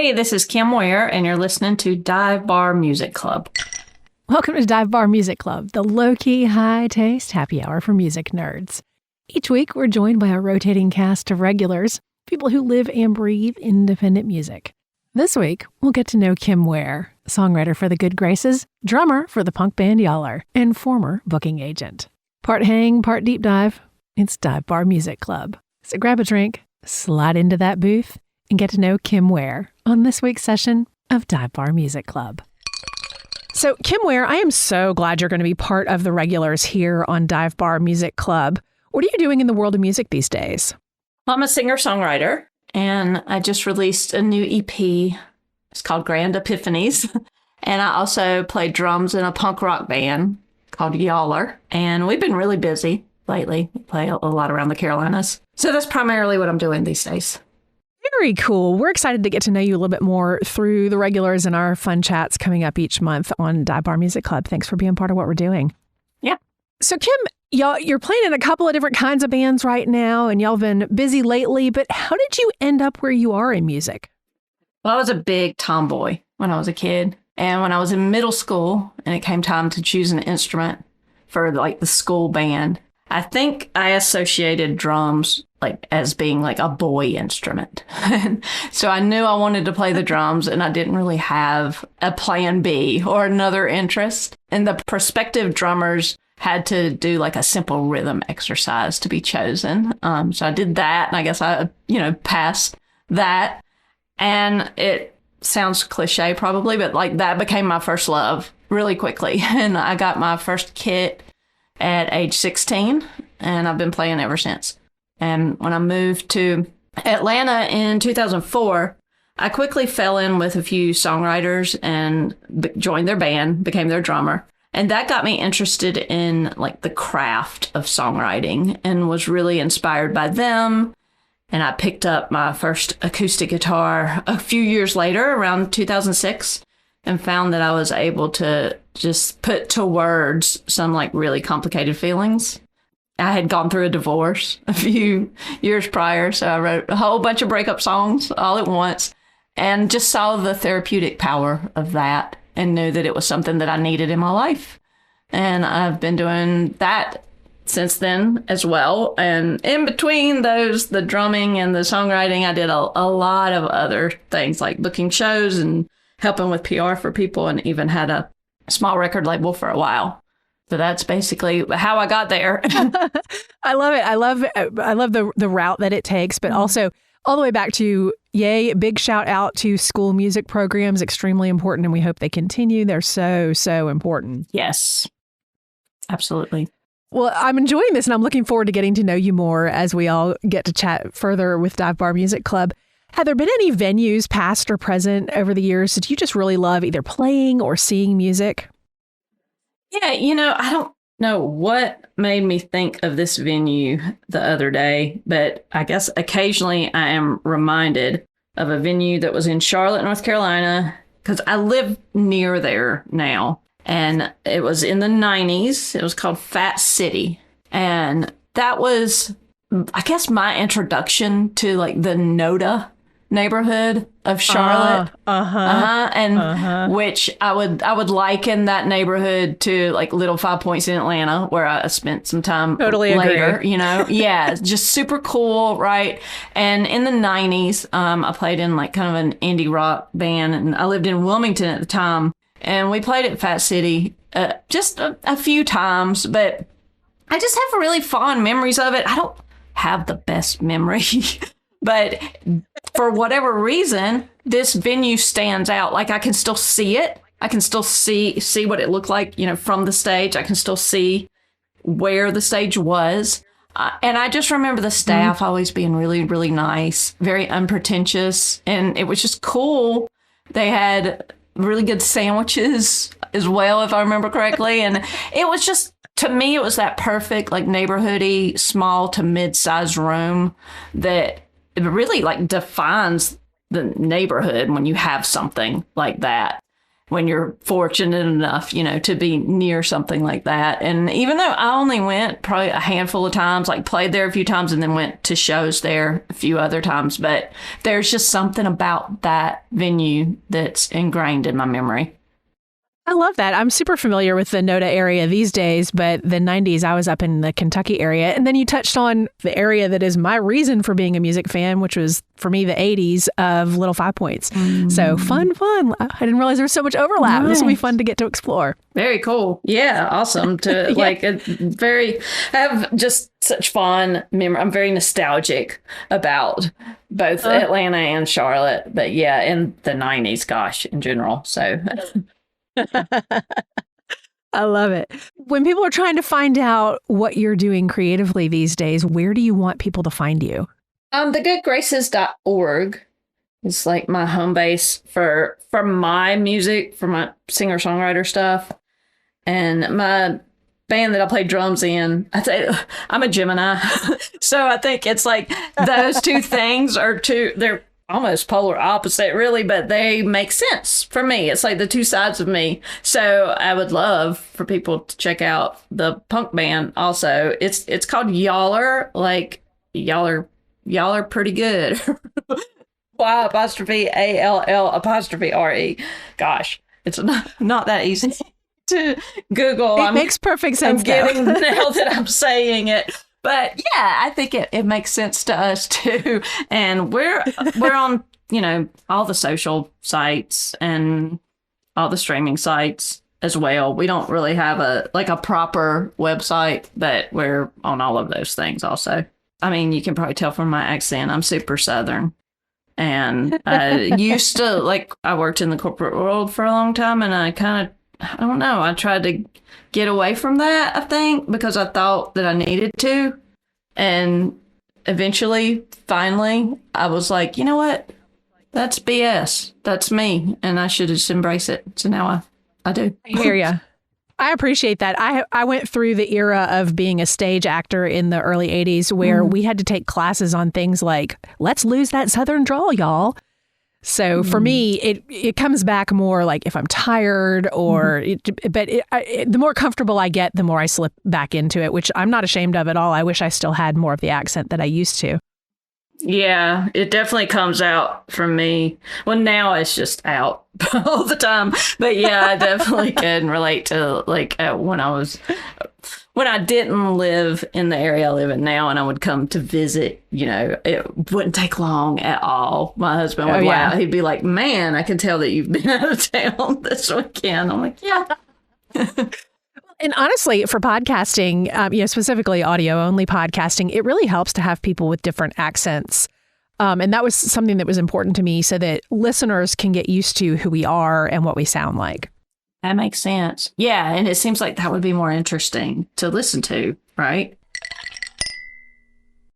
Hey, this is Kim Ware, and you're listening to Dive Bar Music Club. Welcome to Dive Bar Music Club, the low-key, high-taste happy hour for music nerds. Each week, we're joined by a rotating cast of regulars, people who live and breathe independent music. This week, we'll get to know Kim Ware, songwriter for the Good Graces, drummer for the punk band Yaller, and former booking agent. Part hang, part deep dive, it's Dive Bar Music Club. So grab a drink, slide into that booth, and get to know Kim Ware on this week's session of Dive Bar Music Club. So, Kim Ware, I am so glad you're going to be part of the regulars here on Dive Bar Music Club. What are you doing in the world of music these days? I'm a singer-songwriter, and I just released a new EP. It's called Grand Epiphanies. And I also play drums in a punk rock band called Yaller. And we've been really busy lately. We play a lot around the Carolinas. So that's primarily what I'm doing these days. Very cool. We're excited to get to know you a little bit more through the regulars and our fun chats coming up each month on Dive Bar Music Club. Thanks for being part of what we're doing. Yeah. So, Kim, you're playing in a couple of different kinds of bands right now, and y'all have been busy lately, but how did you end up where you are in music? Well, I was a big tomboy when I was a kid. And when I was in middle school and it came time to choose an instrument for the school band, I think I associated drums as being a boy instrument. So I knew I wanted to play the drums, and I didn't really have a plan B or another interest. And the prospective drummers had to do a simple rhythm exercise to be chosen. So I did that, and I guess I, passed that. And it sounds cliche probably, but that became my first love really quickly. And I got my first kit at age 16, and I've been playing ever since. And when I moved to Atlanta in 2004, I quickly fell in with a few songwriters and joined their band, became their drummer. And that got me interested in the craft of songwriting and was really inspired by them. And I picked up my first acoustic guitar a few years later, around 2006, and found that I was able to just put to words some really complicated feelings. I had gone through a divorce a few years prior, so I wrote a whole bunch of breakup songs all at once and just saw the therapeutic power of that and knew that it was something that I needed in my life. And I've been doing that since then as well. And in between those, the drumming and the songwriting, I did a lot of other things like booking shows and helping with PR for people, and even had a small record label for a while. So that's basically how I got there. I love it. I love the route that it takes, but also all the way back to, big shout out to school music programs, extremely important, and we hope they continue. They're so, so important. Yes, absolutely. Well, I'm enjoying this, and I'm looking forward to getting to know you more as we all get to chat further with Dive Bar Music Club. Have there been any venues, past or present, over the years that you just really love either playing or seeing music? Yeah, I don't know what made me think of this venue the other day, but I guess occasionally I am reminded of a venue that was in Charlotte, North Carolina, because I live near there now. And it was in the 90s. It was called Fat City. And that was, I guess, my introduction to the NODA neighborhood of Charlotte. Which I would liken that neighborhood to Little 5 Points in Atlanta, where I spent some time later. Agree. Yeah, just super cool, right? And in the 90s, I played in kind of an indie rock band, and I lived in Wilmington at the time, and we played at Fat City just a few times, but I just have really fond memories of it. I don't have the best memory. But for whatever reason, this venue stands out. I can still see it. I can still see what it looked like, from the stage. I can still see where the stage was. And I just remember the staff always being really, really nice, very unpretentious. And it was just cool. They had really good sandwiches as well, if I remember correctly. And it was just, to me, it was that perfect, neighborhoody, small to mid-sized room that it really defines the neighborhood when you have something like that. when you're fortunate enough, to be near something like that. And even though I only went probably a handful of times, like played there a few times and then went to shows there a few other times, but there's just something about that venue that's ingrained in my memory. I love that. I'm super familiar with the NODA area these days, but the 90s, I was up in the Kentucky area. And then you touched on the area that is my reason for being a music fan, which was, for me, the 80s of Little 5 Points. So fun. I didn't realize there was so much overlap. Nice. This will be fun to get to explore. Very cool. Yeah, awesome. To I have just such fond memory. I'm very nostalgic about both Atlanta and Charlotte, but yeah, in the 90s, gosh, in general. So... I love it. When people are trying to find out what you're doing creatively these days, where do you want people to find you? thegoodgraces.org is like my home base for my music, for my singer-songwriter stuff. And my band that I play drums in, I'm a Gemini. So I think it's like those two things they're almost polar opposite, really, but they make sense for me. It's like the two sides of me. So I would love for people to check out the punk band also. It's called Y'all, like y'all are pretty good. Y''ALL''RE. Gosh, it's not that easy to Google. It makes perfect sense. I'm getting now that I'm saying it. But yeah, I think it makes sense to us too. And we're on, all the social sites and all the streaming sites as well. We don't really have a proper website, but we're on all of those things also. I mean, you can probably tell from my accent, I'm super Southern. And I used to, I worked in the corporate world for a long time, and I don't know, I tried to get away from that, I think, because I thought that I needed to. And eventually, finally, I was like, you know what? That's BS. That's me. And I should just embrace it. So now I do. I hear you. I appreciate that. I went through the era of being a stage actor in the early 80s where we had to take classes on things like, let's lose that Southern drawl, y'all. So for me, it comes back more like if I'm tired or, the more comfortable I get, the more I slip back into it, which I'm not ashamed of at all. I wish I still had more of the accent that I used to. Yeah, it definitely comes out from me. Well, now it's just out all the time. But yeah, I definitely can relate to when I didn't live in the area I live in now and I would come to visit, it wouldn't take long at all. My husband would laugh. He'd be like, man, I can tell that you've been out of town this weekend. I'm like, yeah. And honestly, for podcasting, specifically audio-only podcasting, it really helps to have people with different accents. And that was something that was important to me so that listeners can get used to who we are and what we sound like. That makes sense. Yeah, and it seems like that would be more interesting to listen to, right?